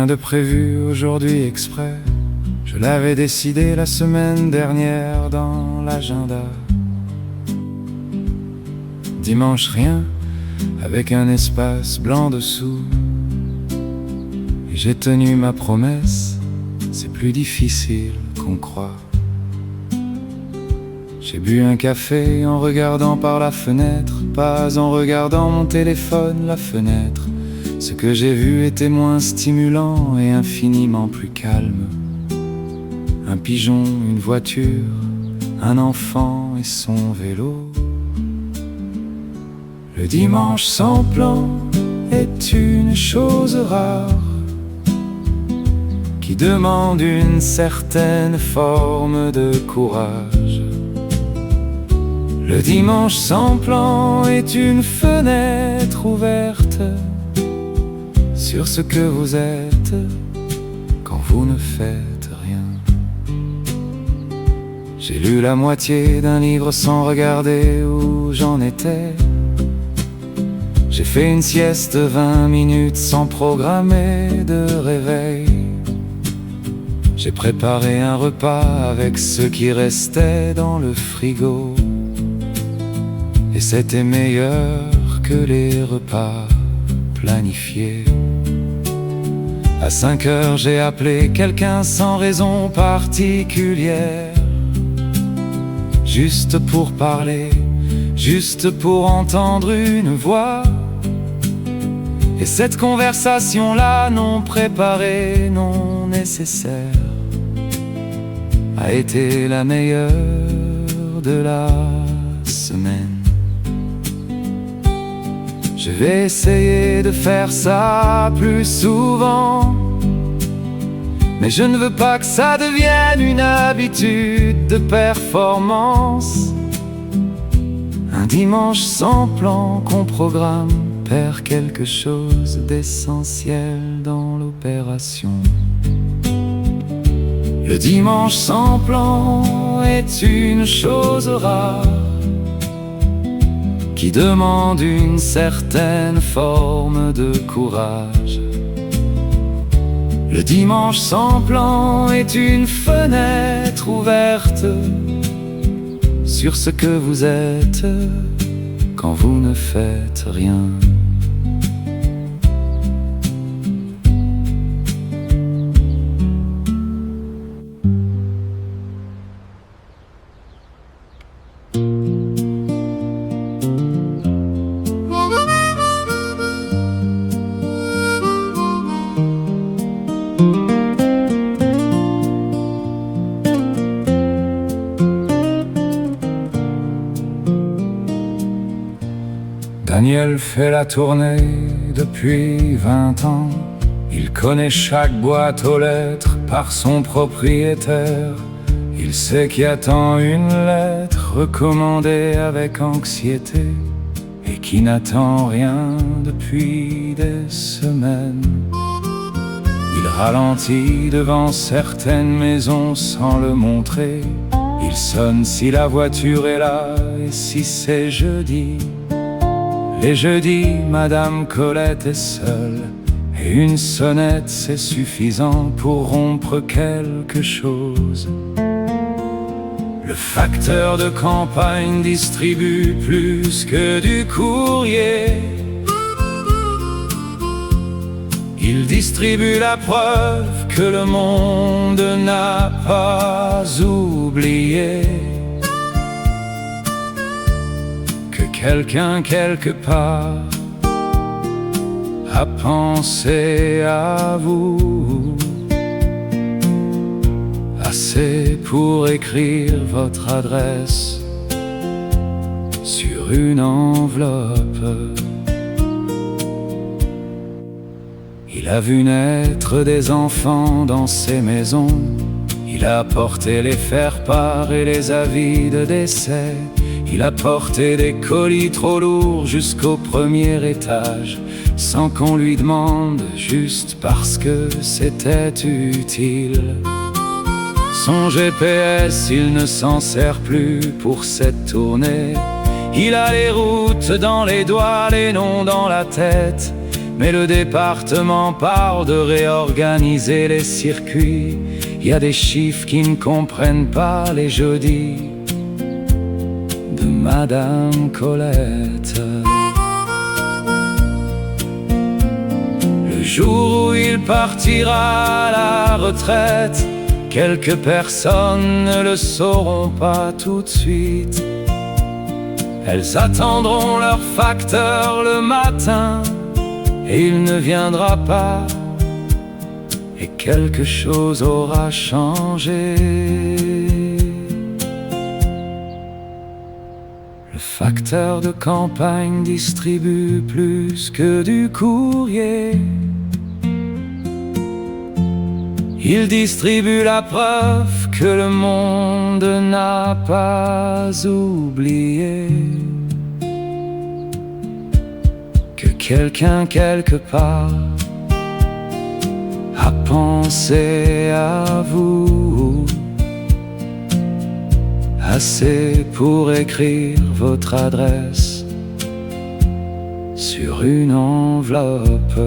Rien de prévu aujourd'hui exprès, je l'avais décidé la semaine dernière dans l'agenda. Dimanche rien, avec un espace blanc dessous. Et j'ai tenu ma promesse, c'est plus difficile qu'on croit. J'ai bu un café en regardant par la fenêtre, pas en regardant mon téléphone, la fenêtre. Ce que j'ai vu était moins stimulant et infiniment plus calme. Un pigeon, une voiture, un enfant et son vélo. Le dimanche sans plan est une chose rare qui demande une certaine forme de courage. Le dimanche sans plan est une fenêtre ouverte sur ce que vous êtes quand vous ne faites rien. J'ai lu la moitié d'un livre sans regarder où j'en étais. J'ai fait une sieste de 20 minutes sans programmer de réveil. J'ai préparé un repas avec ce qui restait dans le frigo. Et c'était meilleur que les repas planifiés. À 5 heures, j'ai appelé quelqu'un sans raison particulière. Juste pour parler, juste pour entendre une voix. Et cette conversation-là, non préparée, non nécessaire, a été la meilleure de la semaine. Je vais essayer de faire ça plus souvent, mais je ne veux pas que ça devienne une habitude de performance. Un dimanche sans plan qu'on programme perd quelque chose d'essentiel dans l'opération. Le dimanche sans plan est une chose rare qui demande une certaine forme de courage. Le dimanche sans plan est une fenêtre ouverte sur ce que vous êtes quand vous ne faites rien. Daniel fait la tournée depuis 20 ans. Il connaît chaque boîte aux lettres par son propriétaire. Il sait qui attend une lettre recommandée avec anxiété et qui n'attend rien depuis des semaines. Il ralentit devant certaines maisons sans le montrer. Il sonne si la voiture est là et si c'est jeudi. Les jeudis, Madame Colette est seule, et une sonnette c'est suffisant pour rompre quelque chose. Le facteur de campagne distribue plus que du courrier. Il distribue la preuve que le monde n'a pas oublié. Quelqu'un quelque part a pensé à vous, assez pour écrire votre adresse sur une enveloppe. Il a vu naître des enfants dans ces maisons. Il a porté les faire-part et les avis de décès. Il a porté des colis trop lourds jusqu'au premier étage, sans qu'on lui demande, juste parce que c'était utile. Son GPS, il ne s'en sert plus pour cette tournée. Il a les routes dans les doigts, les noms dans la tête. Mais le département parle de réorganiser les circuits. Il y a des chiffres qui ne comprennent pas les jeudis de Madame Colette. Le jour où il partira à la retraite, quelques personnes ne le sauront pas tout de suite. Elles attendront leur facteur le matin et il ne viendra pas, et quelque chose aura changé. Le facteur de campagne distribue plus que du courrier. Il distribue la preuve que le monde n'a pas oublié, que quelqu'un quelque part a pensé à vous, assez pour écrire votre adresse sur une enveloppe.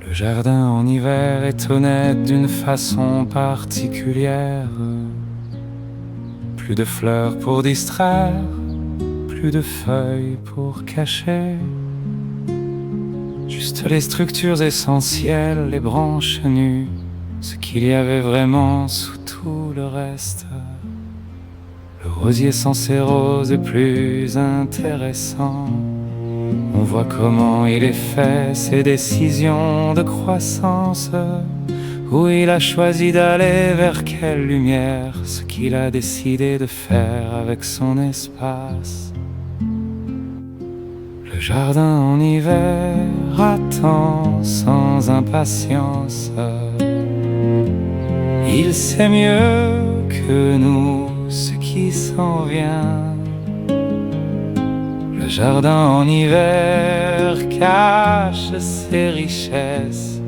Le jardin en hiver est honnête d'une façon particulière. Plus de fleurs pour distraire, plus de feuilles pour cacher. Juste les structures essentielles, les branches nues, ce qu'il y avait vraiment sous tout le reste. Le rosier sans ses roses est plus intéressant. On voit comment il est fait, ses décisions de croissance, où il a choisi d'aller, vers quelle lumière, ce qu'il a décidé de faire avec son espace. Le jardin en hiver attend sans impatience. Il sait mieux que nous ce qui s'en vient. Le jardin en hiver cache ses richesses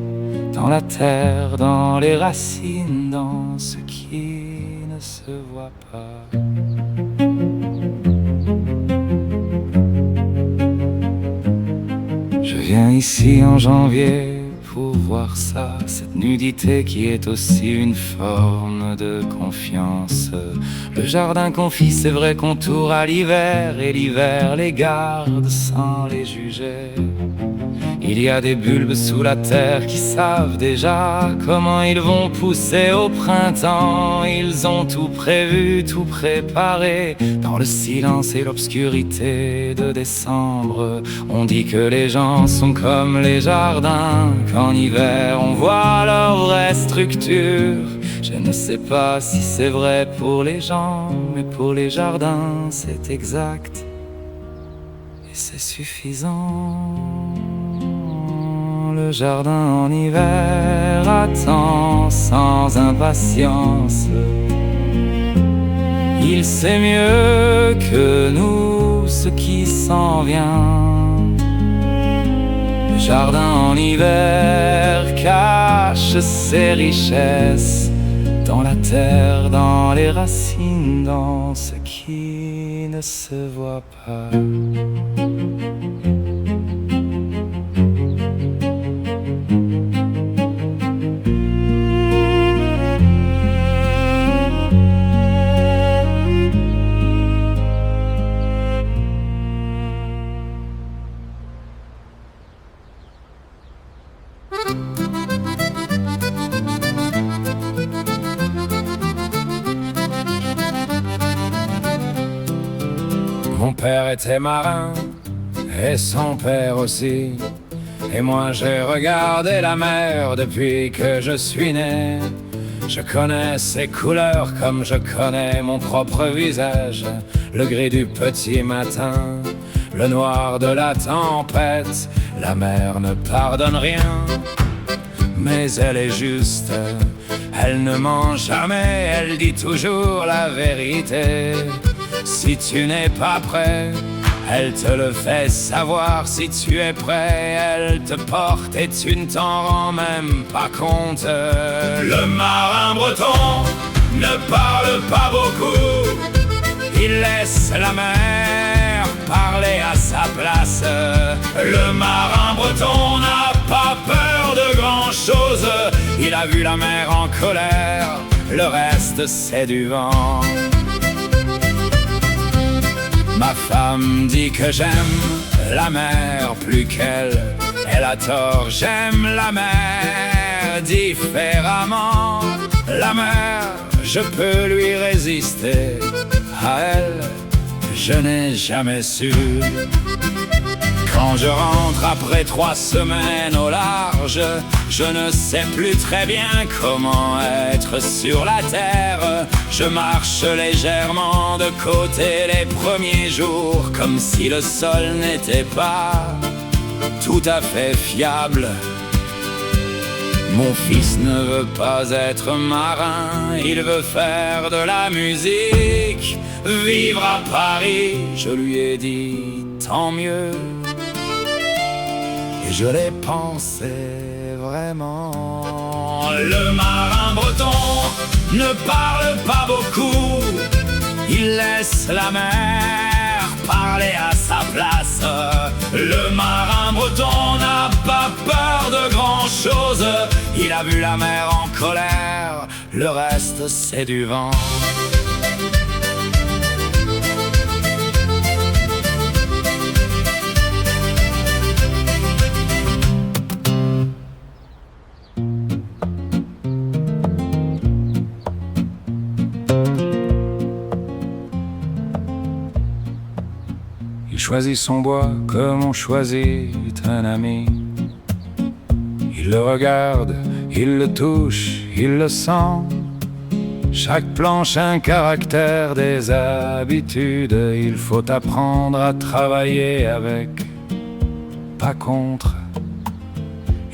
dans la terre, dans les racines, dans ce qui ne se voit pas. Je viens ici en janvier pour voir ça, cette nudité qui est aussi une forme de confiance. Le jardin confie ses vrais contours à l'hiver, et l'hiver les garde sans les juger. Il y a des bulbes sous la terre qui savent déjà comment ils vont pousser au printemps. Ils ont tout prévu, tout préparé. Dans le silence et l'obscurité de décembre, on dit que les gens sont comme les jardins, qu'en hiver on voit leur vraie structure. Je ne sais pas si c'est vrai pour les gens, mais pour les jardins c'est exact et c'est suffisant. Le jardin en hiver attend sans impatience. Il sait mieux que nous ce qui s'en vient. Le jardin en hiver cache ses richesses dans la terre, dans les racines, dans ce qui ne se voit pas. Mon père était marin, et son père aussi. Et moi j'ai regardé la mer depuis que je suis né. Je connais ses couleurs comme je connais mon propre visage. Le gris du petit matin, le noir de la tempête. La mer ne pardonne rien, mais elle est juste. Elle ne ment jamais, elle dit toujours la vérité. Si tu n'es pas prêt, elle te le fait savoir. Si tu es prêt, elle te porte et tu ne t'en rends même pas compte. Le marin breton ne parle pas beaucoup, il laisse la mer parler à sa place. Le marin breton n'a pas peur de grand chose, il a vu la mer en colère, le reste c'est du vent. Ma femme dit que j'aime la mer plus qu'elle, elle a tort, j'aime la mer différemment. La mer, je peux lui résister, à elle, je n'ai jamais su. Quand je rentre après 3 semaines au large, je ne sais plus très bien comment être sur la terre. Je marche légèrement de côté les premiers jours, comme si le sol n'était pas tout à fait fiable. Mon fils ne veut pas être marin, il veut faire de la musique, vivre à Paris. Je lui ai dit tant mieux, et je l'ai pensé vraiment. Le marin breton ne parle pas beaucoup, il laisse la mer parler à sa place. Le marin breton n'a pas peur de grand chose, il a vu la mer en colère, le reste c'est du vent. Il choisit son bois comme on choisit un ami. Il le regarde, il le touche, il le sent. Chaque planche un caractère, des habitudes. Il faut apprendre à travailler avec, pas contre.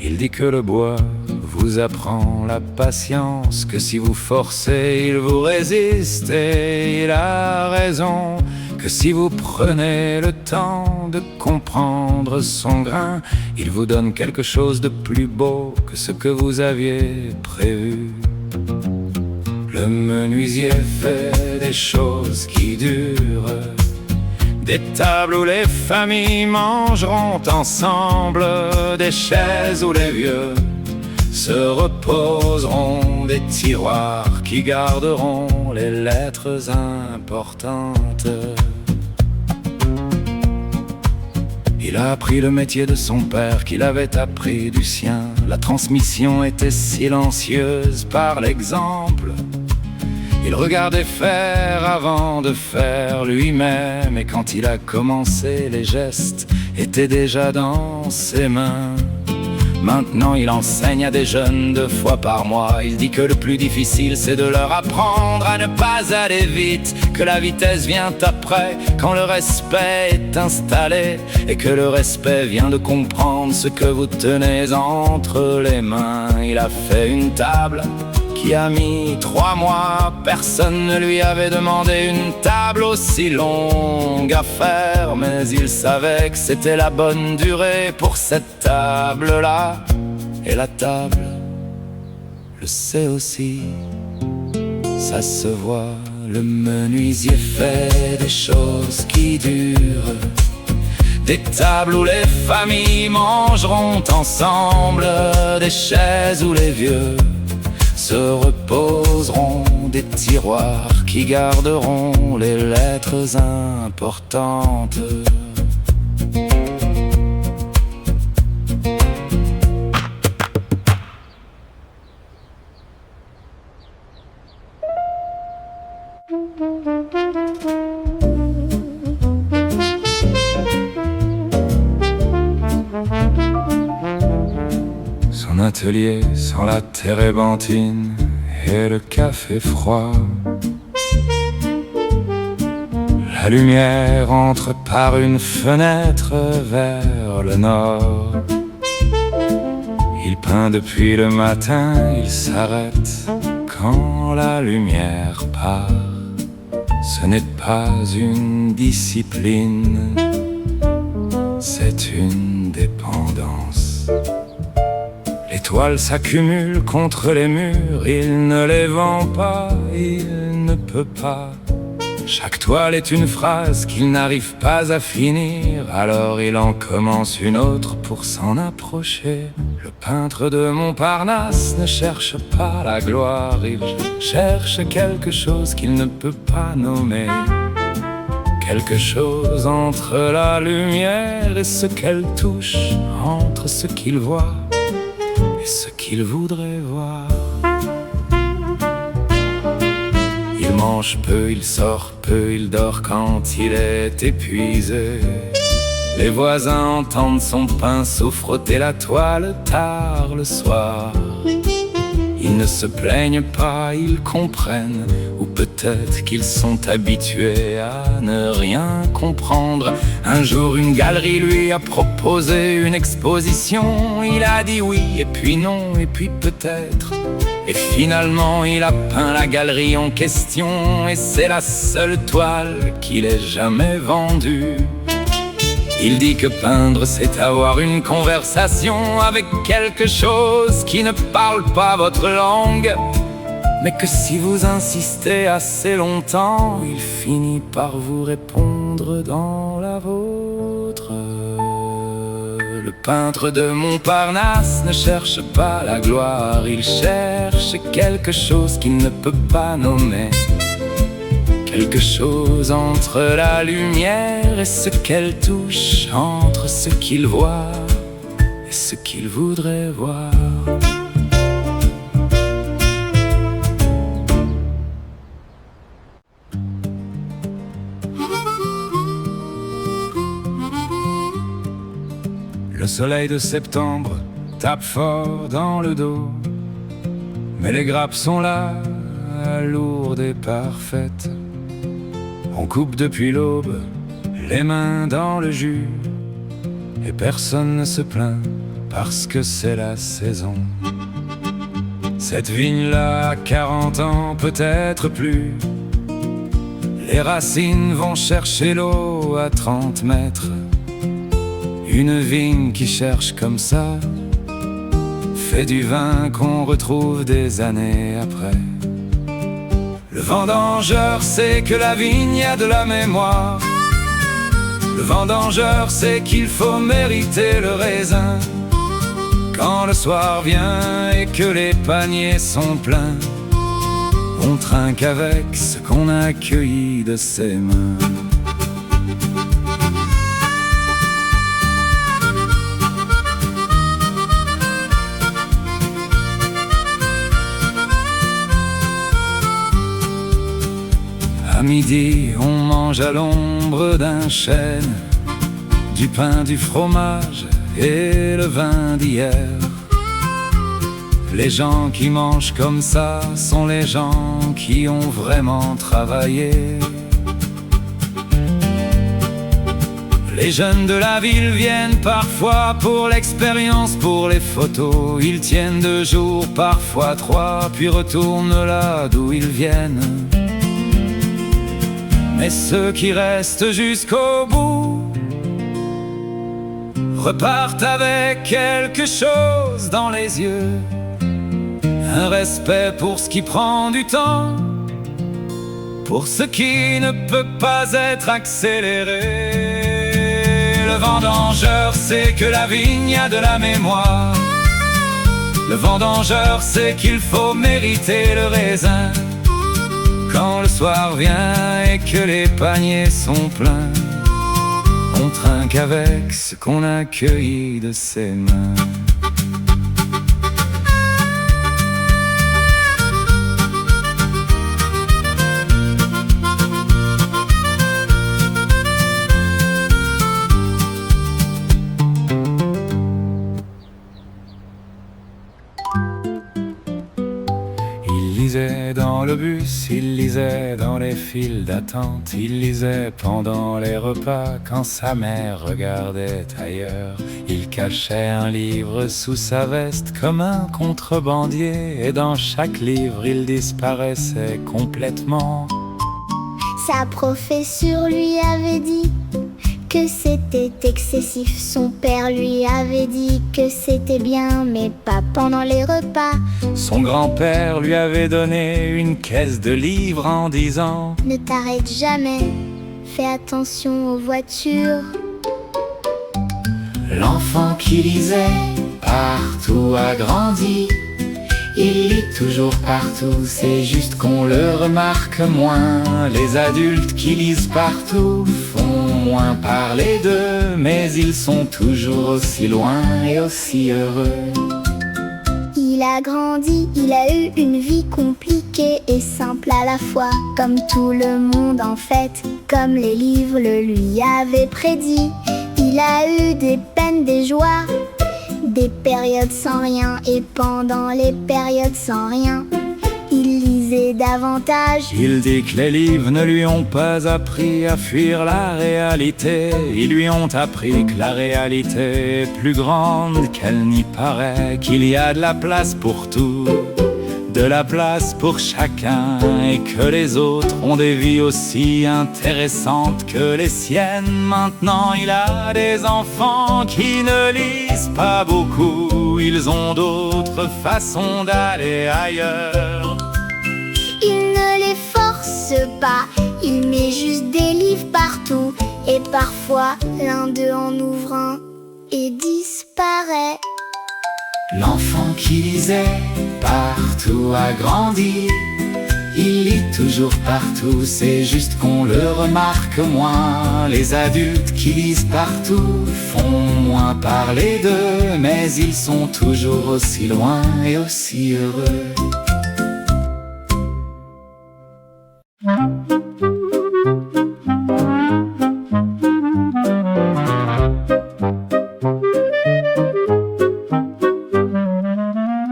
Il dit que le bois vous apprend la patience, que si vous forcez, il vous résiste. Et il a raison, que si vous prenez le temps de comprendre son grain, il vous donne quelque chose de plus beau que ce que vous aviez prévu. Le menuisier fait des choses qui durent, des tables où les familles mangeront ensemble, des chaises où les vieux se reposeront, des tiroirs qui garderont les lettres importantes. Il a appris le métier de son père, qu'il avait appris du sien. La transmission était silencieuse par l'exemple. Il regardait faire avant de faire lui-même, et quand il a commencé, les gestes étaient déjà dans ses mains. Maintenant il enseigne à des jeunes 2 fois par mois. Il dit que le plus difficile c'est de leur apprendre à ne pas aller vite, que la vitesse vient après quand le respect est installé, et que le respect vient de comprendre ce que vous tenez entre les mains. Il a fait une table qui a mis 3 mois, personne ne lui avait demandé une table aussi longue à faire, mais il savait que c'était la bonne durée pour cette table-là. Et la table le sait aussi, ça se voit. Le menuisier fait des choses qui durent, des tables où les familles mangeront ensemble, des chaises où les vieux se reposeront, des tiroirs qui garderont les lettres importantes. Son atelier sans la térébenthine et le café froid. La lumière entre par une fenêtre vers le nord. Il peint depuis le matin, il s'arrête quand la lumière part. Ce n'est pas une discipline, c'est une dépendance. Les toiles s'accumulent contre les murs, il ne les vend pas, il ne peut pas. Chaque toile est une phrase qu'il n'arrive pas à finir, alors il en commence une autre pour s'en approcher. Le peintre de Montparnasse ne cherche pas la gloire, il cherche quelque chose qu'il ne peut pas nommer. Quelque chose entre la lumière et ce qu'elle touche, entre ce qu'il voit et ce qu'il voudrait voir. Il mange peu, il sort peu, il dort quand il est épuisé. Les voisins entendent son pinceau frotter la toile tard le soir. Ils ne se plaignent pas, ils comprennent, ou peut-être qu'ils sont habitués à ne rien comprendre. Un jour une galerie lui a proposé une exposition. Il a dit oui, et puis non, et puis peut-être. Et finalement il a peint la galerie en question, et c'est la seule toile qu'il ait jamais vendue. Il dit que peindre c'est avoir une conversation avec quelque chose qui ne parle pas votre langue, mais que si vous insistez assez longtemps, il finit par vous répondre dans la vôtre. Le peintre de Montparnasse ne cherche pas la gloire, il cherche quelque chose qu'il ne peut pas nommer. Quelque chose entre la lumière et ce qu'elle touche, entre ce qu'il voit et ce qu'il voudrait voir. Le soleil de septembre tape fort dans le dos, mais les grappes sont là, lourdes et parfaites. On coupe depuis l'aube, les mains dans le jus, et personne ne se plaint parce que c'est la saison. Cette vigne-là a 40 ans, peut-être plus. Les racines vont chercher l'eau à 30 mètres. Une vigne qui cherche comme ça fait du vin qu'on retrouve des années après. Le vendangeur sait que la vigne a de la mémoire. Le vendangeur sait qu'il faut mériter le raisin. Quand le soir vient et que les paniers sont pleins, on trinque avec ce qu'on a cueilli de ses mains. À midi, on mange à l'ombre d'un chêne, du pain, du fromage et le vin d'hier. Les gens qui mangent comme ça sont les gens qui ont vraiment travaillé. Les jeunes de la ville viennent parfois pour l'expérience, pour les photos. Ils tiennent 2 jours, parfois 3, puis retournent là d'où ils viennent. Mais ceux qui restent jusqu'au bout repartent avec quelque chose dans les yeux. Un respect pour ce qui prend du temps, pour ce qui ne peut pas être accéléré. Le vendangeur sait que la vigne a de la mémoire. Le vendangeur sait qu'il faut mériter le raisin. Quand le soir vient et que les paniers sont pleins, on trinque avec ce qu'on a cueilli de ses mains. Il lisait dans le le bus, il lisait dans les files d'attente. Il lisait pendant les repas quand sa mère regardait ailleurs. Il cachait un livre sous sa veste comme un contrebandier, et dans chaque livre il disparaissait complètement. Sa professeure lui avait dit que c'était excessif. Son père lui avait dit que c'était bien, mais pas pendant les repas. Son grand-père lui avait donné une caisse de livres en disant: ne t'arrête jamais, fais attention aux voitures. L'enfant qui lisait partout a grandi. Il lit toujours partout, c'est juste qu'on le remarque moins. Les adultes qui lisent partout font moins parler d'eux, mais ils sont toujours aussi loin et aussi heureux. Il a grandi, il a eu une vie compliquée et simple à la fois, comme tout le monde en fait, comme les livres le lui avaient prédit. Il a eu des peines, des joies, des périodes sans rien, et pendant les périodes sans rien, il lisait davantage. Il dit que les livres ne lui ont pas appris à fuir la réalité. Ils lui ont appris que la réalité est plus grande qu'elle n'y paraît, qu'il y a de la place pour tout, de la place pour chacun, et que les autres ont des vies aussi intéressantes que les siennes. Maintenant il a des enfants qui ne lisent pas beaucoup, ils ont d'autres façons d'aller ailleurs. Il ne les force pas, il met juste des livres partout, et parfois l'un d'eux en ouvre un et disparaît. L'enfant qui lisait partout a grandi. Il lit toujours partout, c'est juste qu'on le remarque moins. Les adultes qui lisent partout font moins parler d'eux, mais ils sont toujours aussi loin et aussi heureux.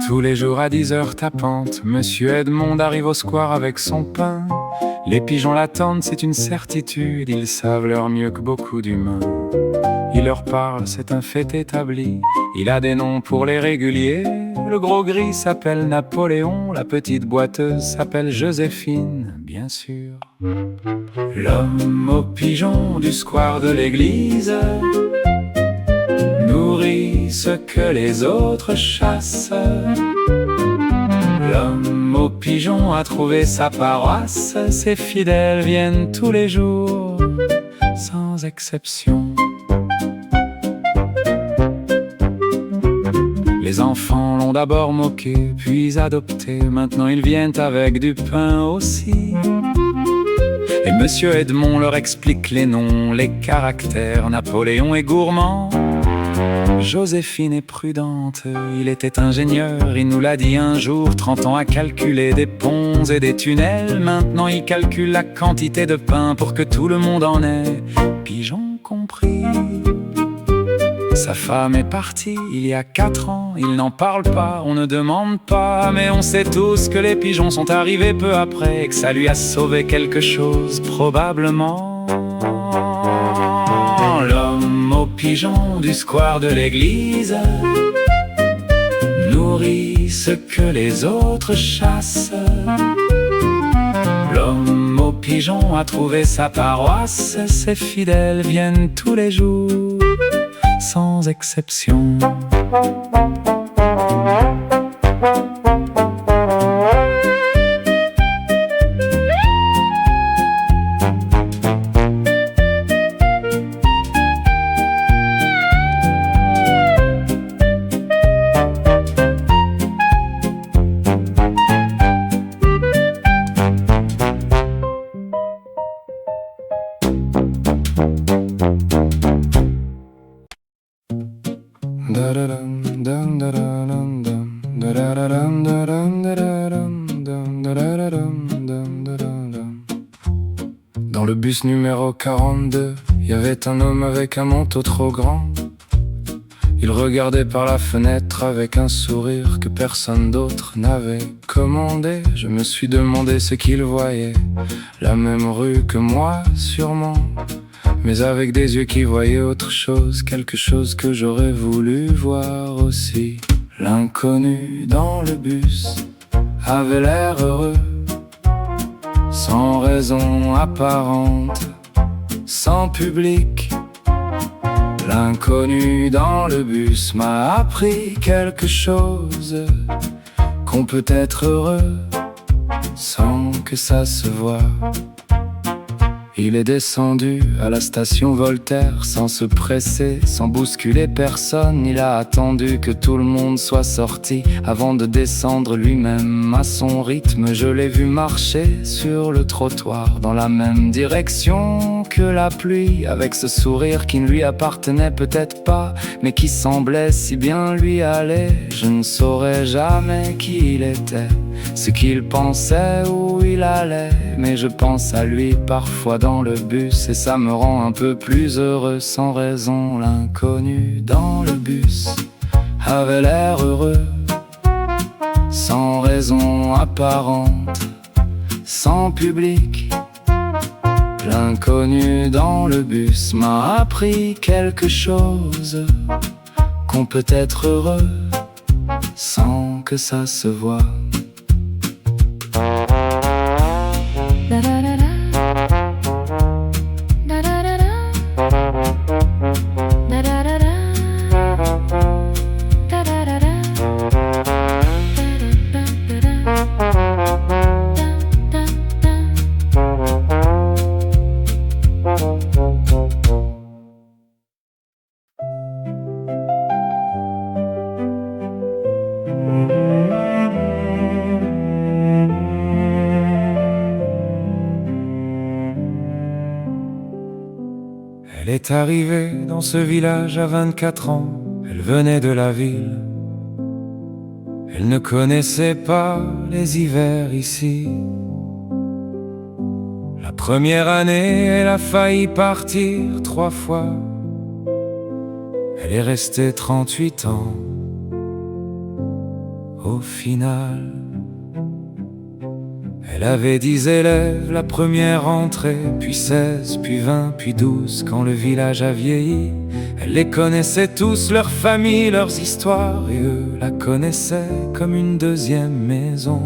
Tous les jours à 10h tapantes, Monsieur Edmond arrive au square avec son pain. Les pigeons l'attendent, c'est une certitude, ils savent l'heure mieux que beaucoup d'humains. Il leur parle, c'est un fait établi, il a des noms pour les réguliers. Le gros gris s'appelle Napoléon, la petite boiteuse s'appelle Joséphine, bien sûr. L'homme aux pigeons du square de l'église nourrit ce que les autres chassent. L'homme aux pigeons a trouvé sa paroisse, ses fidèles viennent tous les jours, sans exception. Les enfants l'ont d'abord moqué, puis adopté, maintenant ils viennent avec du pain aussi. Et Monsieur Edmond leur explique les noms, les caractères. Napoléon est gourmand, Joséphine est prudente, il était ingénieur, il nous l'a dit un jour. 30 ans à calculer des ponts et des tunnels, maintenant il calcule la quantité de pain pour que tout le monde en ait, pigeons compris. Sa femme est partie il y a 4 ans, il n'en parle pas, on ne demande pas, mais on sait tous que les pigeons sont arrivés peu après et que ça lui a sauvé quelque chose, probablement. L'homme aux pigeons du square de l'église nourrit ce que les autres chassent. L'homme aux pigeons a trouvé sa paroisse, ses fidèles viennent tous les jours, sans exception. Dans le bus numéro 42, il y avait un homme avec un manteau trop grand. Il regardait par la fenêtre avec un sourire que personne d'autre n'avait commandé. Je me suis demandé ce qu'il voyait, la même rue que moi sûrement, mais avec des yeux qui voyaient autre chose, quelque chose que j'aurais voulu voir aussi. L'inconnu dans le bus avait l'air heureux, sans raison apparente, sans public. L'inconnu dans le bus m'a appris quelque chose, qu'on peut être heureux sans que ça se voie. Il est descendu à la station Voltaire sans se presser, sans bousculer personne. Il a attendu que tout le monde soit sorti avant de descendre lui-même à son rythme. Je l'ai vu marcher sur le trottoir dans la même direction que la pluie, avec ce sourire qui ne lui appartenait peut-être pas, mais qui semblait si bien lui aller. Je ne saurais jamais qui il était, ce qu'il pensait, où il allait, mais je pense à lui parfois dans le bus et ça me rend un peu plus heureux sans raison. L'inconnu dans le bus avait l'air heureux, sans raison apparente, sans public. L'inconnu dans le bus m'a appris quelque chose, qu'on peut être heureux sans que ça se voie. Elle est arrivée dans ce village à 24 ans, elle venait de la ville. Elle ne connaissait pas les hivers ici. La première année, elle a failli partir 3 fois. Elle est restée 38 ans au final. Elle avait 10 élèves la première rentrée, puis 16, puis 20, puis 12 quand le village a vieilli. Elle les connaissait tous, leurs familles, leurs histoires, et eux la connaissaient comme une deuxième maison.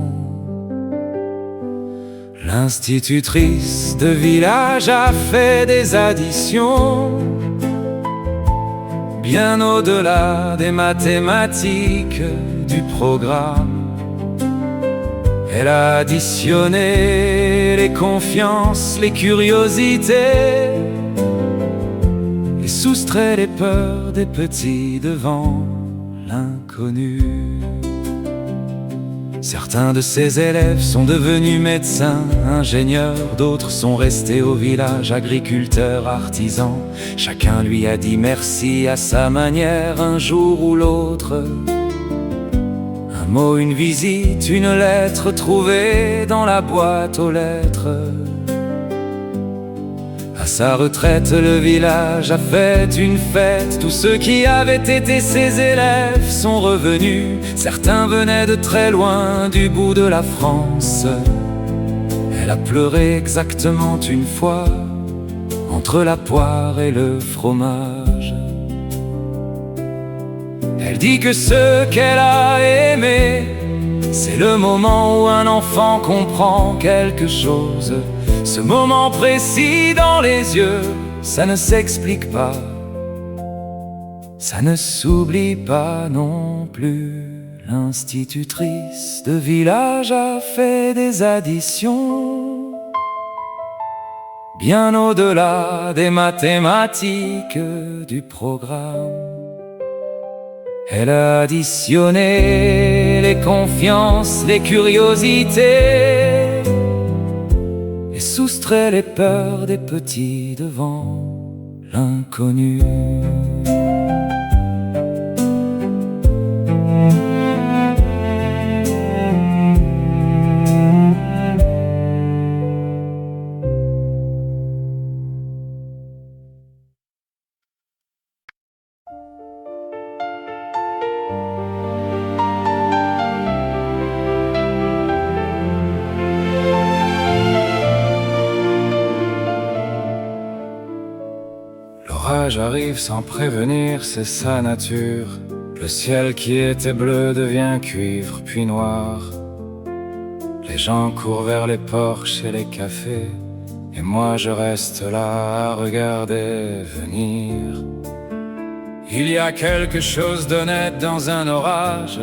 L'institutrice de village a fait des additions, bien au-delà des mathématiques du programme. Elle a additionné les confiances, les curiosités, et soustrait les peurs des petits devant l'inconnu. Certains de ses élèves sont devenus médecins, ingénieurs, d'autres sont restés au village, agriculteurs, artisans. Chacun lui a dit merci à sa manière, un jour ou l'autre. Un mot, une visite, une lettre trouvée dans la boîte aux lettres. À sa retraite, le village a fait une fête. Tous ceux qui avaient été ses élèves sont revenus. Certains venaient de très loin, du bout de la France. Elle a pleuré exactement une fois, entre la poire et le fromage. Elle dit que ce qu'elle a aimé, c'est le moment où un enfant comprend quelque chose. Ce moment précis dans les yeux, ça ne s'explique pas, ça ne s'oublie pas non plus. L'institutrice de village a fait des additions, bien au-delà des mathématiques du programme. Elle a additionné les confiances, les curiosités, et soustrait les peurs des petits devant l'inconnu. l'orage arrive sans prévenir, c'est sa nature. Le ciel qui était bleu devient cuivre puis noir. Les gens courent vers les porches et les cafés, et moi je reste là à regarder venir. Il y a quelque chose d'honnête dans un orage.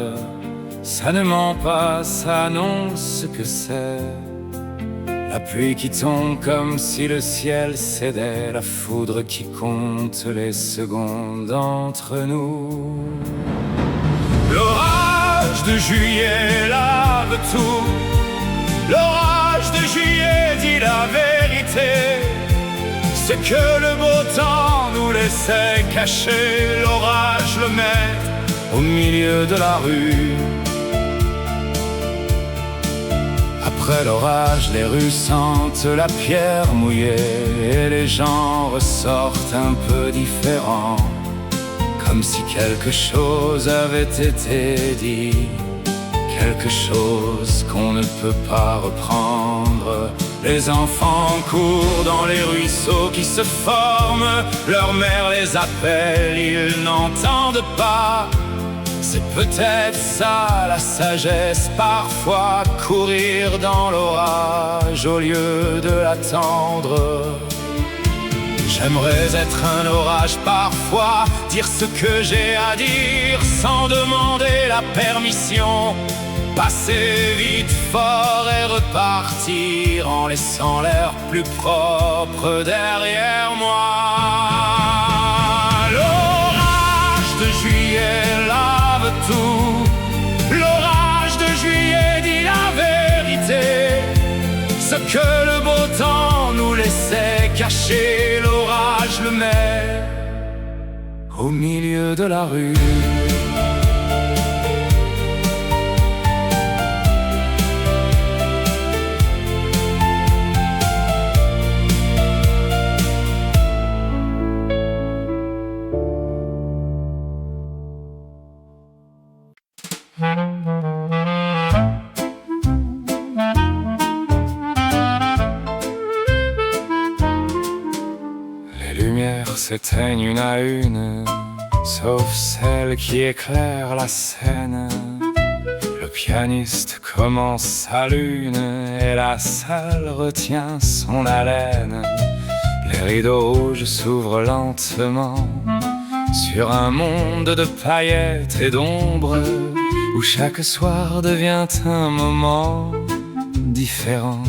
Ça ne ment pas, ça annonce ce que c'est. La pluie qui tombe comme si le ciel cédait, la foudre qui compte les secondes entre nous. L'orage de juillet lave tout. L'orage de juillet dit la vérité. Ce que le beau temps nous laissait cacher, l'orage le met au milieu de la rue. Après l'orage, les rues sentent la pierre mouillée et les gens ressortent un peu différents, comme si quelque chose avait été dit, quelque chose qu'on ne peut pas reprendre. Les enfants courent dans les ruisseaux qui se forment, leur mère les appelle, ils n'entendent pas. C'est peut-être ça la sagesse, parfois courir dans l'orage au lieu de l'attendre. J'aimerais être un orage parfois, dire ce que j'ai à dire sans demander la permission. Passer vite fort et repartir en laissant l'air plus propre derrière moi. L'orage de juillet lave tout. L'orage de juillet dit la vérité. Ce que le beau temps nous laissait cacher, l'orage le met au milieu de la rue. Les lumières s'éteignent une à une, sauf celle qui éclaire la scène. Le pianiste commence sa lune et la salle retient son haleine. Les rideaux rouges s'ouvrent lentement sur un monde de paillettes et d'ombres, où chaque soir devient un moment différent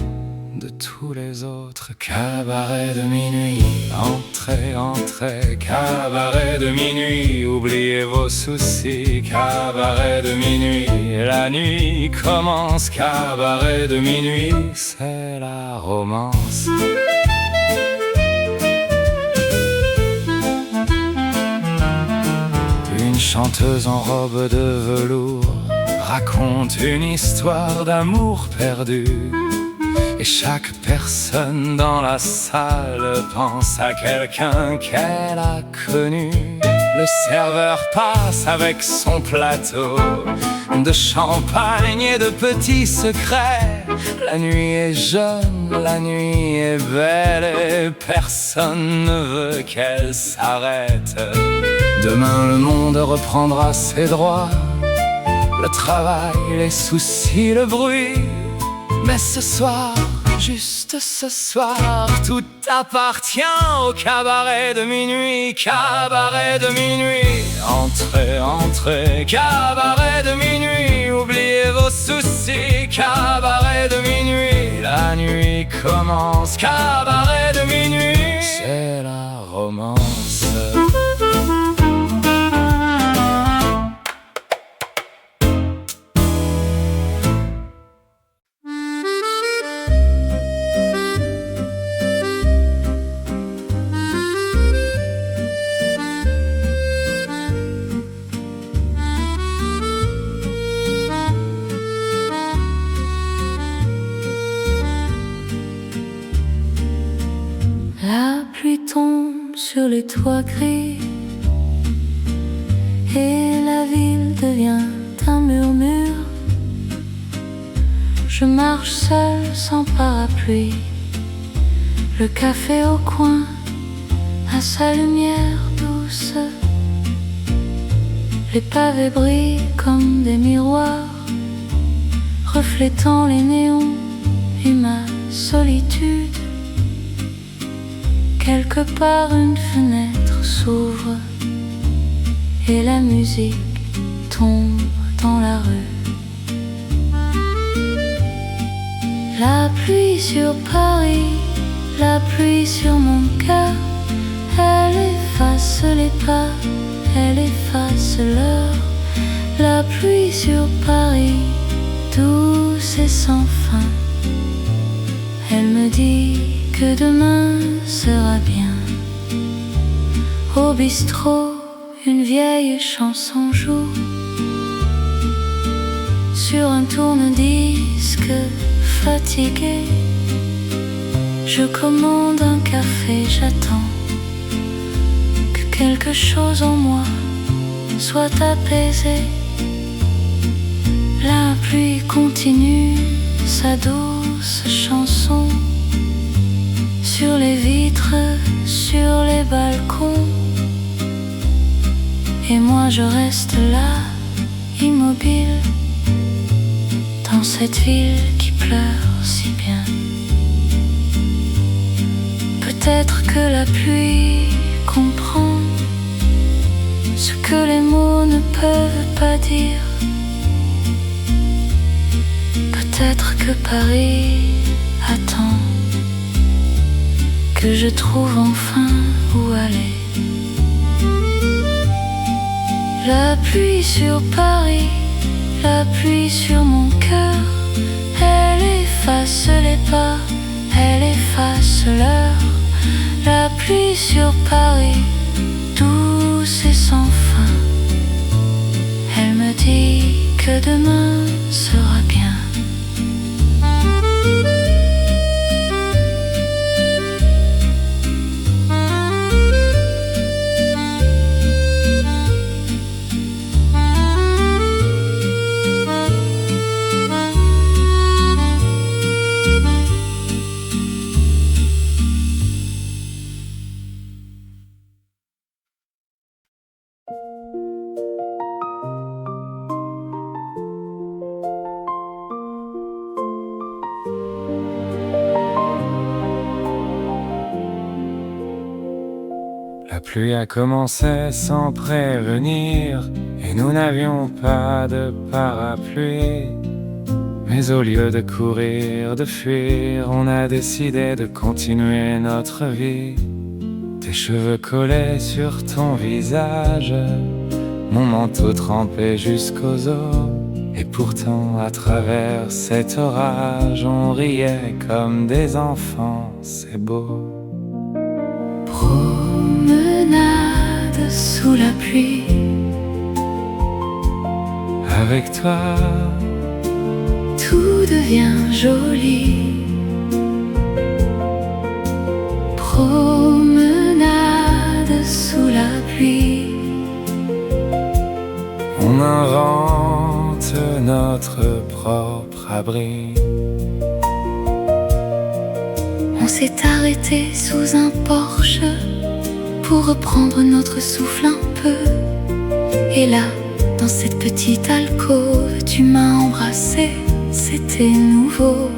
de tous les autres. Cabaret de minuit, entrez, entrez. Cabaret de minuit, oubliez vos soucis. Cabaret de minuit, la nuit commence. Cabaret de minuit, c'est la romance. Une chanteuse en robe de velours raconte une histoire d'amour perdu, et chaque personne dans la salle pense à quelqu'un qu'elle a connu. Le serveur passe avec son plateau de champagne et de petits secrets. La nuit est jeune, la nuit est belle, et personne ne veut qu'elle s'arrête. Demain le monde reprendra ses droits, le travail, les soucis, le bruit. Mais ce soir, juste ce soir, tout appartient au cabaret de minuit. Cabaret de minuit, entrez, entrez. Cabaret de minuit, oubliez vos soucis. Cabaret de minuit, la nuit commence. Cabaret de minuit, c'est la romance. La pluie tombe sur les toits gris et la ville devient un murmure. Je marche seul sans parapluie, le café au coin a sa lumière douce. Les pavés brillent comme des miroirs, reflétant les néons et ma solitude. Quelque part une fenêtre s'ouvre et la musique tombe dans la rue. La pluie sur Paris, la pluie sur mon cœur, elle efface les pas, elle efface l'heure. La pluie sur Paris, douce et sans fin, elle me dit que demain sera bien. Au bistrot, une vieille chanson joue sur un tourne-disque fatigué. Je commande un café, j'attends que quelque chose en moi soit apaisé. La pluie continue sa douce chanson sur les vitres, sur les balcons. Et moi je reste là, immobile, dans cette ville qui pleure si bien. Peut-être que la pluie comprend ce que les mots ne peuvent pas dire. Peut-être que Paris attend que je trouve enfin où aller. La pluie sur Paris, la pluie sur mon cœur, elle efface les pas, elle efface l'heure. La pluie sur Paris, douce et sans fin, elle me dit que demain sera bien. La pluie a commencé sans prévenir, et nous n'avions pas de parapluie. Mais au lieu de courir, de fuir, on a décidé de continuer notre vie. Tes cheveux collés sur ton visage, mon manteau trempé jusqu'aux os. Et pourtant, à travers cet orage, on riait comme des enfants, c'est beau. Promenade sous la pluie, Avec toi, tout devient joli. Promenade sous la pluie, on invente notre propre abri. on s'est arrêté sous un porche pour reprendre notre souffle un peu. Et là, dans cette petite alcôve, tu m'as embrassé, c'était nouveau.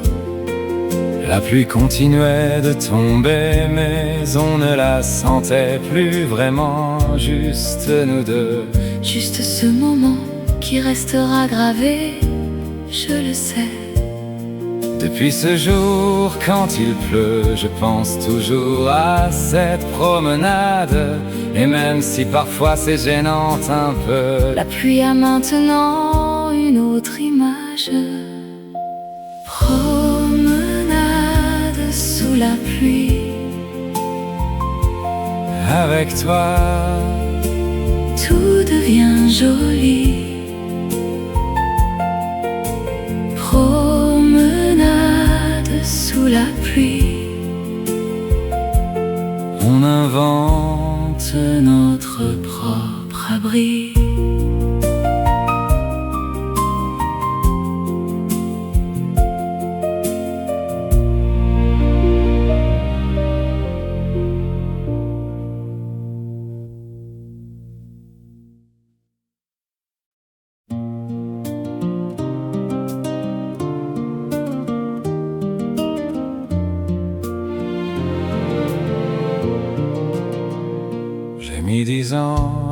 La pluie continuait de tomber, mais on ne la sentait plus vraiment, juste nous deux. Juste ce moment qui restera gravé, je le sais. Depuis ce jour, quand il pleut, je pense toujours à cette promenade. Et même si parfois c'est gênant un peu, La pluie a maintenant une autre image. Promenade sous la pluie, avec toi, tout devient joli. Promenade sous la pluie, on invente notre propre abri.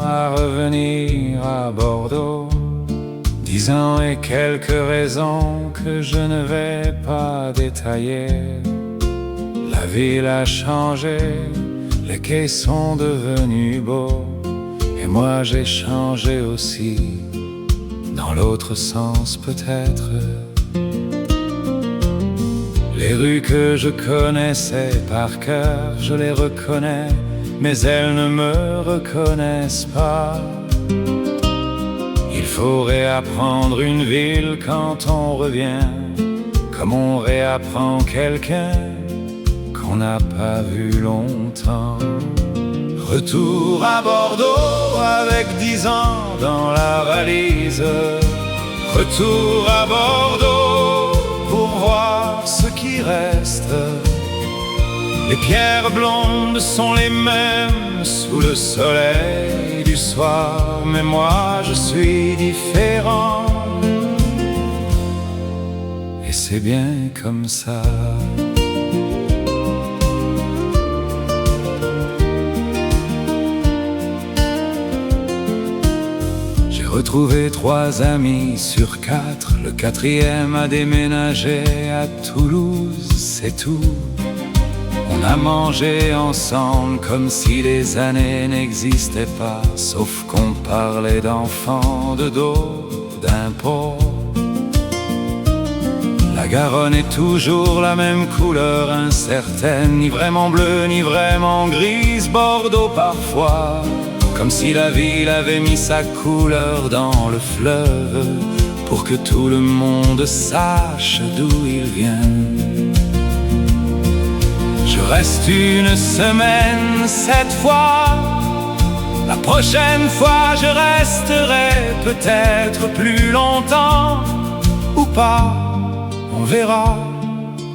à revenir à Bordeaux. 10 ans et quelques raisons que je ne vais pas détailler. La ville a changé, les quais sont devenus beaux, et moi j'ai changé aussi, dans l'autre sens peut-être. Les rues que je connaissais par cœur, je les reconnais, mais elles ne me reconnaissent pas. Il faut réapprendre une ville quand on revient, comme on réapprend quelqu'un qu'on n'a pas vu longtemps. Retour à Bordeaux avec 10 ans dans la valise. Retour à Bordeaux pour voir ce qui reste. Les pierres blondes sont les mêmes sous le soleil du soir, mais moi je suis différent. Et c'est bien comme ça. J'ai retrouvé 3 amis sur 4, le 4e a déménagé à Toulouse, c'est tout. On a mangé ensemble comme si les années n'existaient pas, sauf qu'on parlait d'enfants, de dos, d'impôts. La Garonne est toujours la même couleur incertaine, ni vraiment bleue, ni vraiment grise. Bordeaux parfois, comme si la ville avait mis sa couleur dans le fleuve, pour que tout le monde sache d'où il vient. Je reste une semaine cette fois, la prochaine fois je resterai peut-être plus longtemps, ou pas, on verra.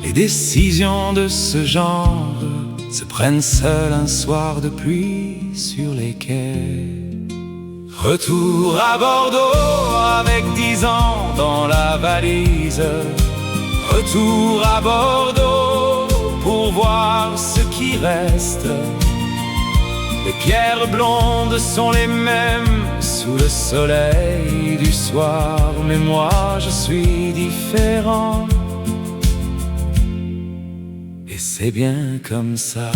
Les décisions de ce genre se prennent seules un soir de pluie sur les quais. Retour à Bordeaux avec 10 ans dans la valise. Retour à Bordeaux pour voir ce qui reste. Les pierres blondes sont les mêmes sous le soleil du soir, mais moi je suis différent. Et c'est bien comme ça.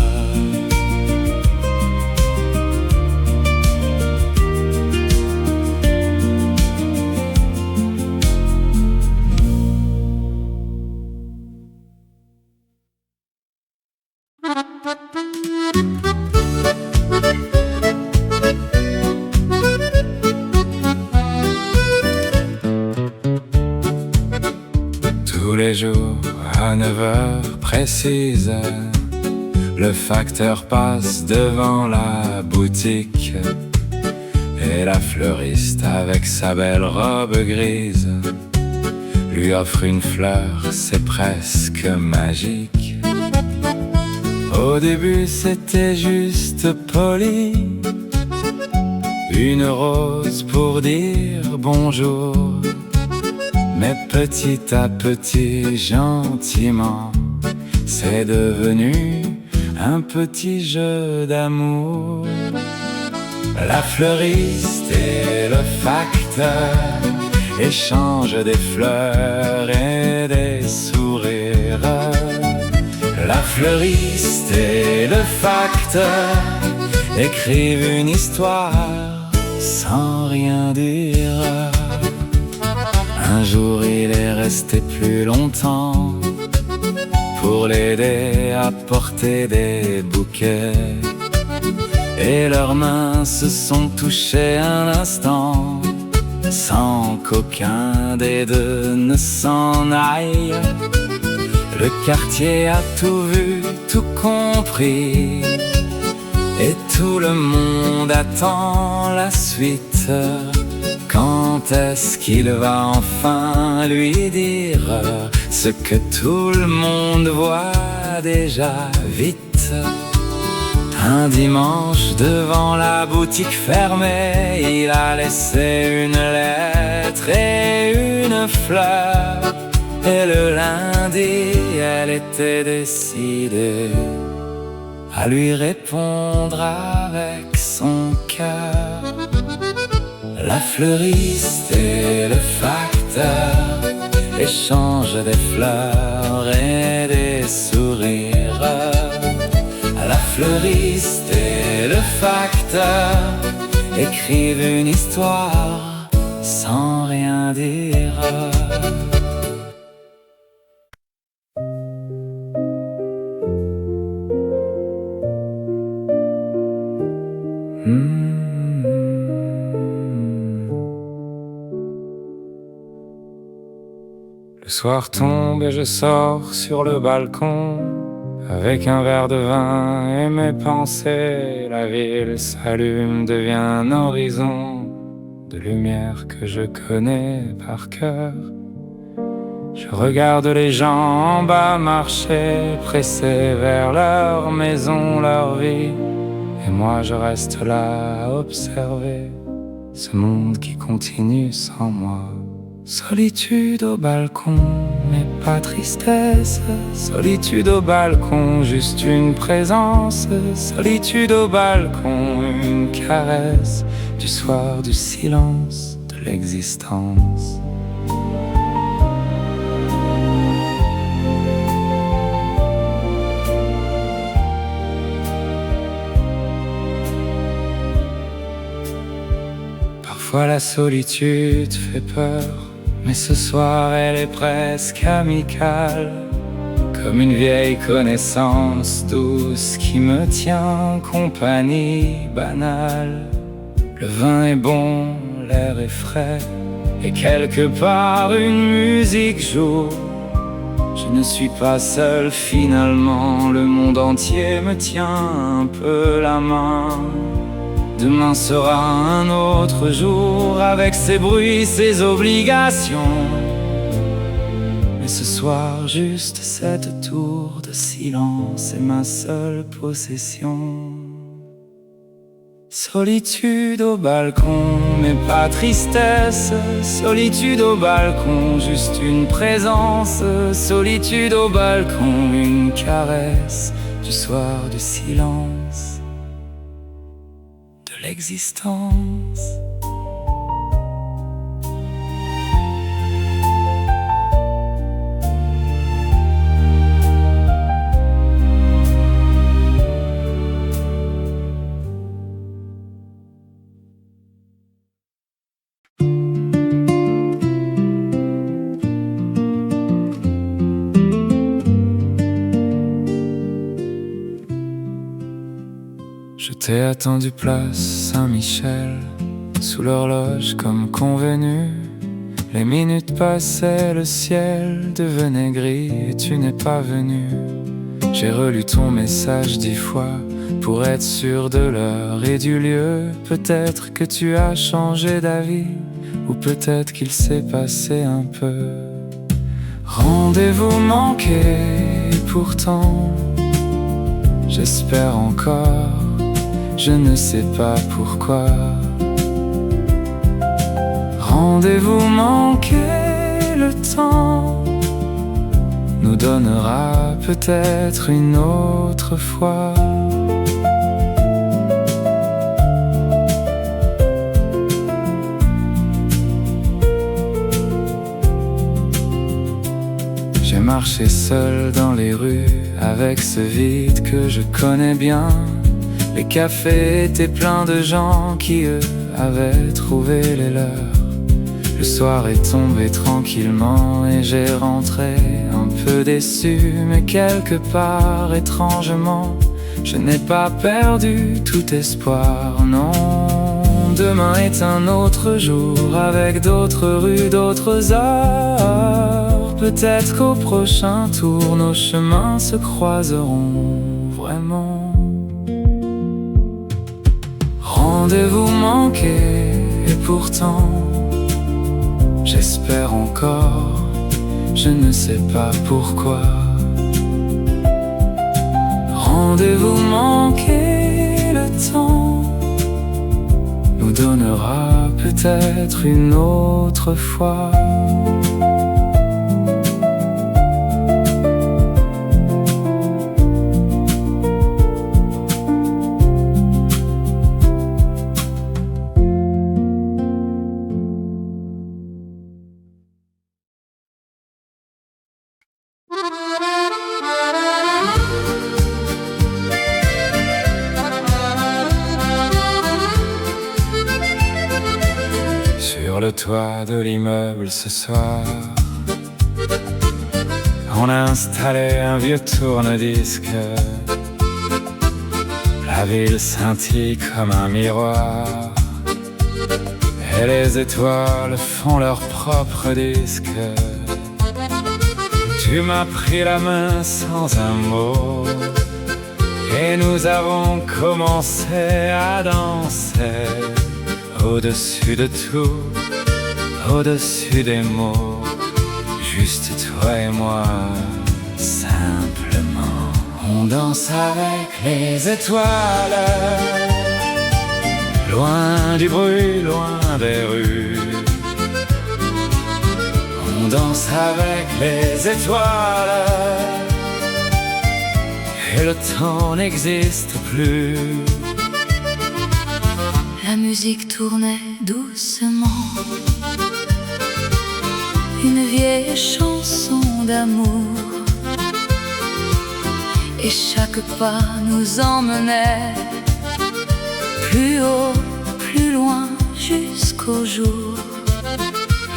Tous les jours à 9 heures précises, le facteur passe devant la boutique, et la fleuriste avec sa belle robe grise lui offre une fleur, c'est presque magique. Au début c'était juste poli, une rose pour dire bonjour. Mais petit à petit, gentiment, c'est devenu un petit jeu d'amour. La fleuriste et le facteur échangent des fleurs et des sourires. La fleuriste et le facteur écrivent une histoire sans rien dire. Un jour il est resté plus longtemps pour l'aider à porter des bouquets, et leurs mains se sont touchées un instant sans qu'aucun des deux ne s'en aille. Le quartier a tout vu, tout compris, et tout le monde attend la suite. Quand est-ce qu'il va enfin lui dire ce que tout le monde voit déjà vite? Un dimanche devant la boutique fermée, il a laissé une lettre et une fleur. Et le lundi, elle était décidée à lui répondre avec son cœur. La fleuriste et le facteur échangent des fleurs et des sourires. La fleuriste et le facteur écrivent une histoire sans rien dire. Le soir tombe et je sors sur le balcon avec un verre de vin et mes pensées. La ville s'allume, devient un horizon de lumière que je connais par cœur. Je regarde les gens en bas marcher, pressés vers leur maison, leur vie. Et moi je reste là à observer ce monde qui continue sans moi. Solitude au balcon, mais pas tristesse. Solitude au balcon, juste une présence. Solitude au balcon, une caresse du soir, du silence, de l'existence. Parfois la solitude fait peur, mais ce soir elle est presque amicale, comme une vieille connaissance douce qui me tient compagnie banale. Le vin est bon, l'air est frais, et quelque part une musique joue. Je ne suis pas seul finalement, le monde entier me tient un peu la main. Demain sera un autre jour, avec ses bruits, ses obligations. Mais ce soir, juste cette tour de silence est ma seule possession. Solitude au balcon, mais pas tristesse. Solitude au balcon, juste une présence. Solitude au balcon, une caresse du soir, du silence, de l'existence. Je t'ai attendu place Saint-Michel, sous l'horloge comme convenu. Les minutes passaient, le ciel devenait gris et tu n'es pas venu. J'ai relu ton message 10 fois pour être sûr de l'heure et du lieu. Peut-être que tu as changé d'avis, ou peut-être qu'il s'est passé un peu. Rendez-vous manqué, pourtant j'espère encore. Je ne sais pas pourquoi. Rendez-vous manqué, le temps nous donnera peut-être une autre fois. J'ai marché seul dans les rues avec ce vide que je connais bien. Les cafés étaient pleins de gens qui, eux, avaient trouvé les leurs. Le soir est tombé tranquillement et j'ai rentré un peu déçu. Mais quelque part, étrangement, je n'ai pas perdu tout espoir, non. Demain est un autre jour, avec d'autres rues, d'autres heures. Peut-être qu'au prochain tour, nos chemins se croiseront vraiment. Rendez-vous manqué, et pourtant j'espère encore. Je ne sais pas pourquoi. Rendez-vous manqué, le temps nous donnera peut-être une autre fois. Sur le toit de l'immeuble ce soir, on a installé un vieux tourne-disque. La ville scintille comme un miroir, et les étoiles font leur propre disque. Tu m'as pris la main sans un mot, et nous avons commencé à danser. Au-dessus de tout, au-dessus des mots, juste toi et moi, simplement. On danse avec les étoiles, loin du bruit, loin des rues. On danse avec les étoiles, et le temps n'existe plus. La musique tournait doucement, une vieille chanson d'amour, et chaque pas nous emmenait plus haut, plus loin, jusqu'au jour.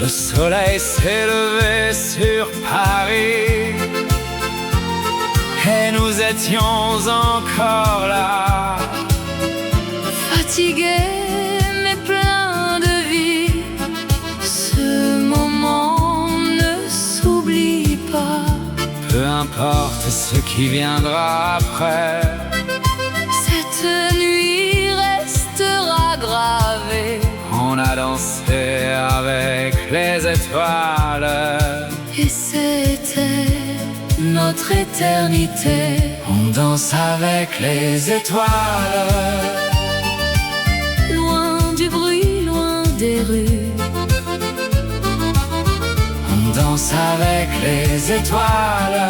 Le soleil s'est levé sur Paris, et nous étions encore là, fatigués mais pleins de vie. Ce moment ne s'oublie pas. peu importe ce qui viendra après. Cette nuit restera gravée. On a dansé avec les étoiles, Et c'était notre éternité. on danse avec les étoiles, Loin du bruit, loin des rues. on danse avec les étoiles,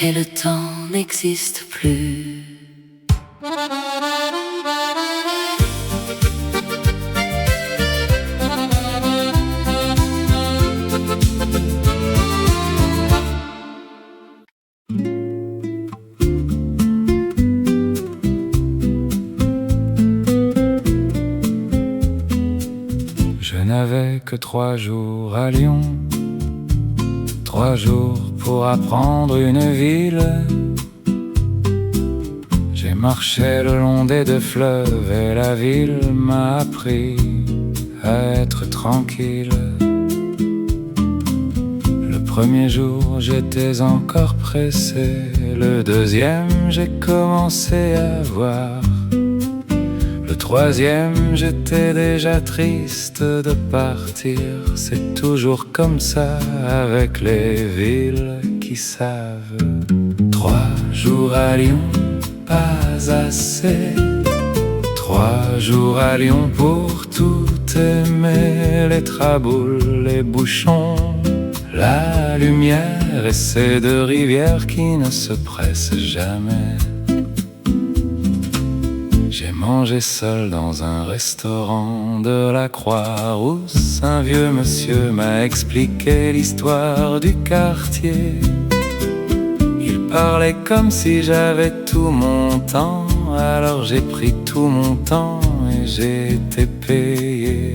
Et le temps n'existe plus. Je n'avais que 3 jours à Lyon, 3 jours pour apprendre une ville. J'ai marché le long des 2 fleuves et la ville m'a appris à être tranquille. Le premier jour j'étais encore pressé, le deuxième j'ai commencé à voir. Le troisième, j'étais déjà triste de partir. C'est toujours comme ça avec les villes qui savent. 3 jours à Lyon, pas assez. 3 jours à Lyon pour tout aimer. Les traboules, les bouchons, la lumière et ces 2 rivières qui ne se pressent jamais. J'ai mangé seul dans un restaurant de la Croix-Rousse. Un vieux monsieur m'a expliqué l'histoire du quartier. Il parlait comme si j'avais tout mon temps. Alors j'ai pris tout mon temps et j'ai été payé.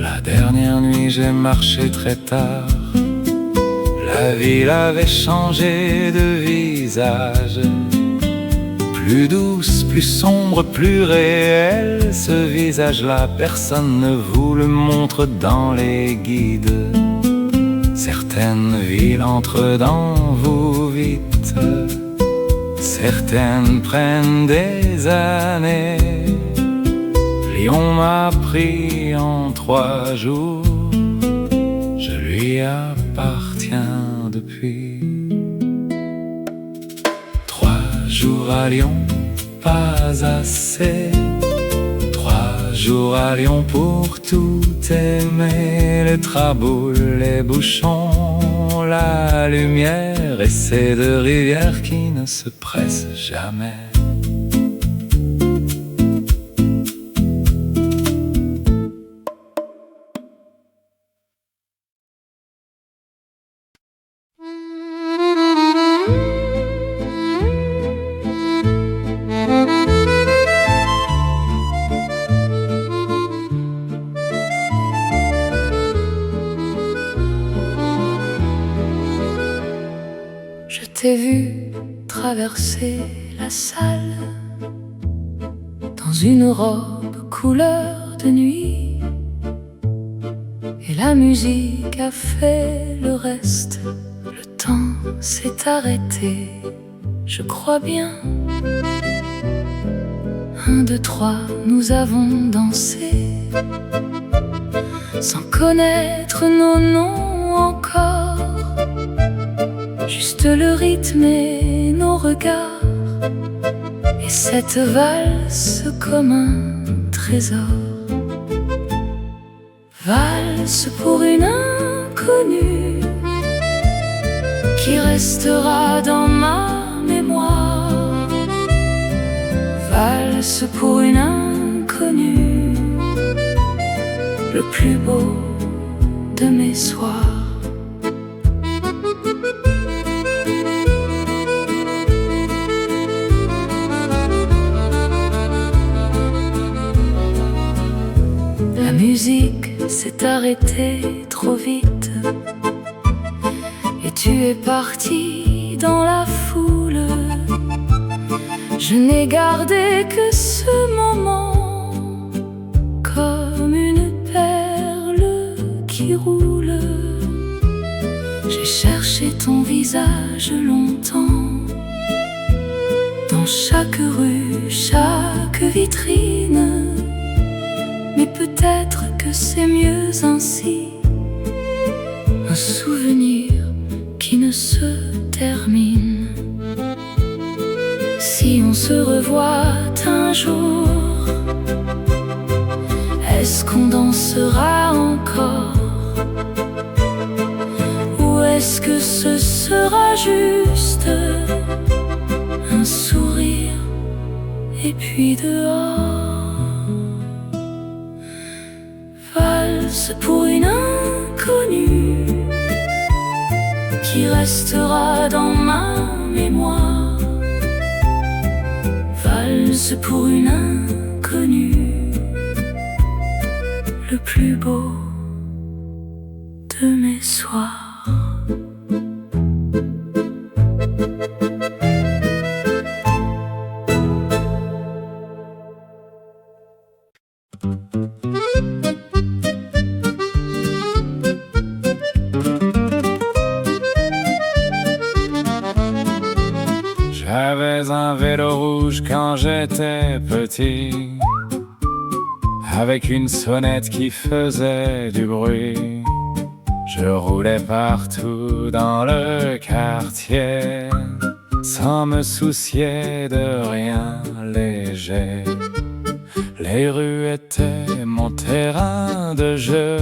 La dernière nuit j'ai marché très tard. La ville avait changé de visage. Plus douce, plus sombre, plus réel, ce visage-là, personne ne vous le montre dans les guides. Certaines villes entrent dans vous vite, certaines prennent des années. Lyon m'a pris en 3 jours, je lui appartiens depuis. 3 jours à Lyon, pas assez. 3 jours à Lyon pour tout aimer. Les traboules, les bouchons, la lumière et ces 2 rivières qui ne se pressent jamais. t'ai vu traverser la salle dans une robe couleur de nuit, et la musique a fait le reste. Le temps s'est arrêté, je crois bien. 1, 2, 3, nous avons dansé sans connaître nos noms encore, juste le rythme et nos regards, et cette valse comme un trésor. Valse pour une inconnue qui restera dans ma mémoire. Valse pour une inconnue, le plus beau de mes soirs. La musique s'est arrêtée trop vite, et tu es parti dans la foule. Je n'ai gardé que ce moment comme une perle qui roule. J'ai cherché ton visage longtemps, dans chaque rue, chaque vitrine. Mais peut-être que c'est mieux ainsi, un souvenir qui ne se termine. Si on se revoit un jour, est-ce qu'on dansera encore? Ou est-ce que ce sera juste un sourire et puis dehors? Valse pour une inconnue qui restera dans ma mémoire. Valse pour une inconnue, le plus beau de mes soirs. J'avais un vélo rouge quand j'étais petit, avec une sonnette qui faisait du bruit. Je roulais partout dans le quartier, sans me soucier de rien léger. Les rues étaient mon terrain de jeu,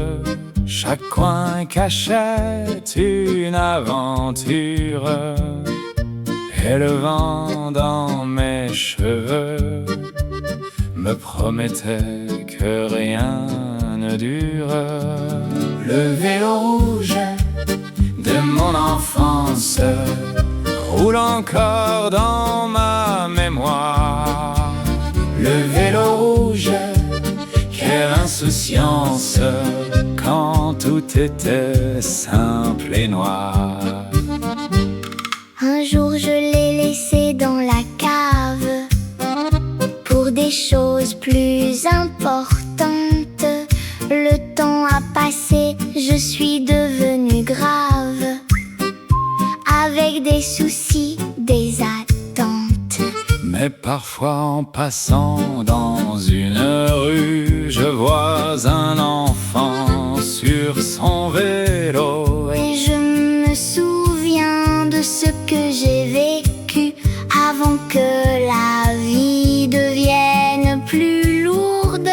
chaque coin cachait une aventure. Et le vent dans mes cheveux me promettait que rien ne dure. Le vélo rouge de mon enfance roule encore dans ma mémoire. Le vélo rouge, quelle insouciance quand tout était simple et noir. Un jour je l'ai laissé dans la cave pour des choses plus importantes. Le temps a passé, je suis devenue grave, avec des soucis, des attentes. Mais parfois en passant dans une rue, je vois un enfant sur son vélo. Et je me souviens de ce que j'ai vécu avant que la vie devienne plus lourde.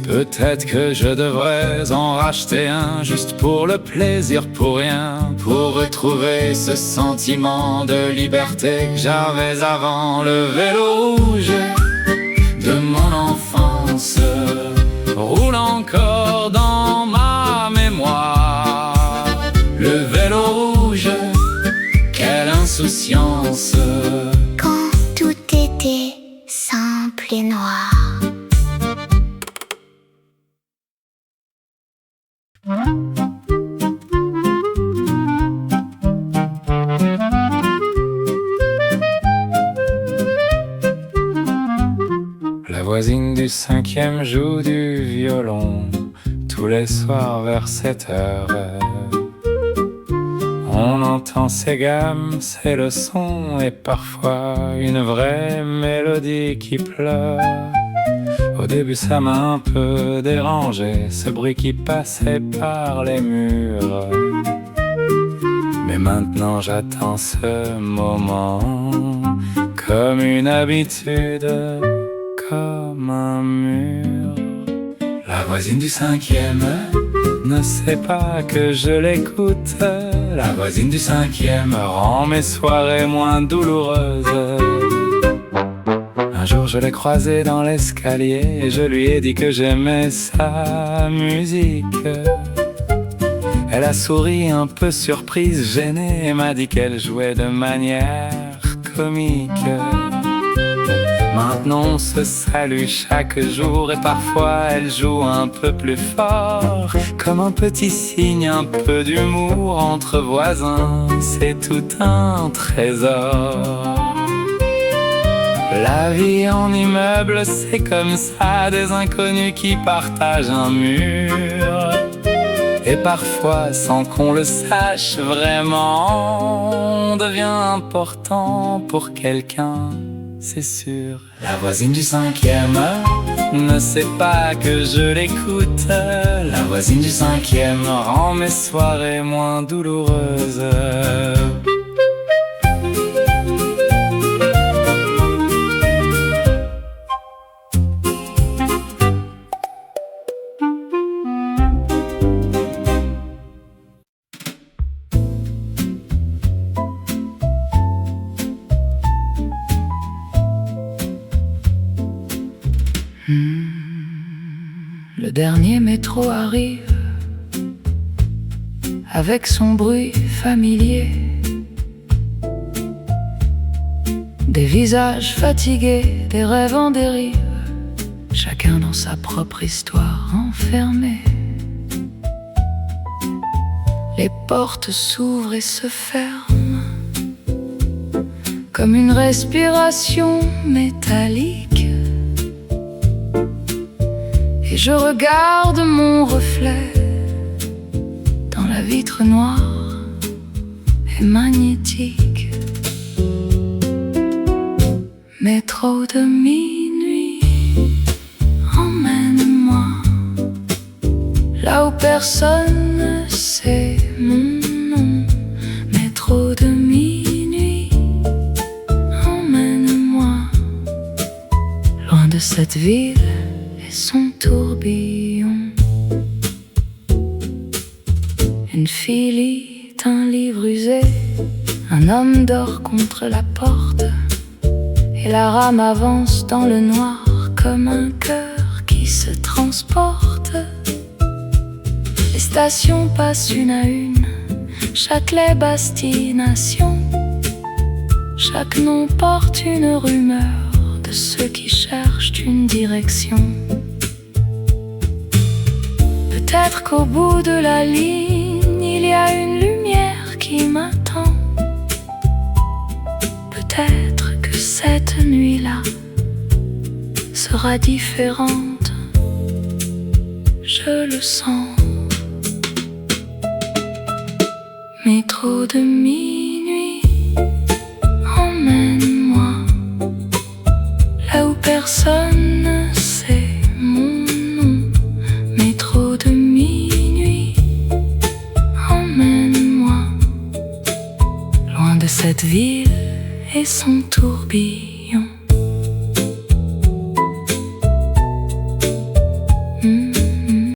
Peut-être que je devrais en racheter un, juste pour le plaisir, pour rien, pour retrouver ce sentiment de liberté que j'avais avant. Le vélo rouge de mon enfance roule encore dans ma mémoire. Le vélo rouge, quelle insouciance quand tout était simple et noir. du 5e joue du violon tous les soirs vers 7 heures. On entend ses gammes, ses leçons et parfois une vraie mélodie qui pleure. Au début ça m'a un peu dérangé, ce bruit qui passait par les murs. Mais maintenant j'attends ce moment comme une habitude, comme un mur. La voisine du 5e ne sait pas que je l'écoute. La voisine du 5e rend mes soirées moins douloureuses. Un jour je l'ai croisée dans l'escalier et je lui ai dit que j'aimais sa musique. Elle a souri un peu surprise, gênée, et m'a dit qu'elle jouait de manière comique. Maintenant on se salue chaque jour et parfois elle joue un peu plus fort, comme un petit signe, un peu d'humour entre voisins, c'est tout un trésor. La vie en immeuble, c'est comme ça, des inconnus qui partagent un mur. Et parfois, sans qu'on le sache vraiment, on devient important pour quelqu'un, c'est sûr. La voisine du 5e ne sait pas que je l'écoute. La voisine du 5e rend mes soirées moins douloureuses. Le dernier métro arrive avec son bruit familier. Des visages fatigués, des rêves en dérive, chacun dans sa propre histoire enfermée. Les portes s'ouvrent et se ferment comme une respiration métallique. Et je regarde mon reflet dans la vitre noire et magnétique. Métro de minuit, emmène-moi là où personne ne sait mon nom. Métro de minuit, emmène-moi loin de cette ville et son tourbillon. Une fille lit un livre usé, un homme dort contre la porte, et la rame avance dans le noir comme un cœur qui se transporte. Les stations passent une à une, Châtelet, Bastille, Nation. Chaque nom porte une rumeur de ceux qui cherchent une direction. Peut-être qu'au bout de la ligne, il y a une lumière qui m'attend. Peut-être que cette nuit-là sera différente, je le sens. Métro de minuit, emmène-moi là où personne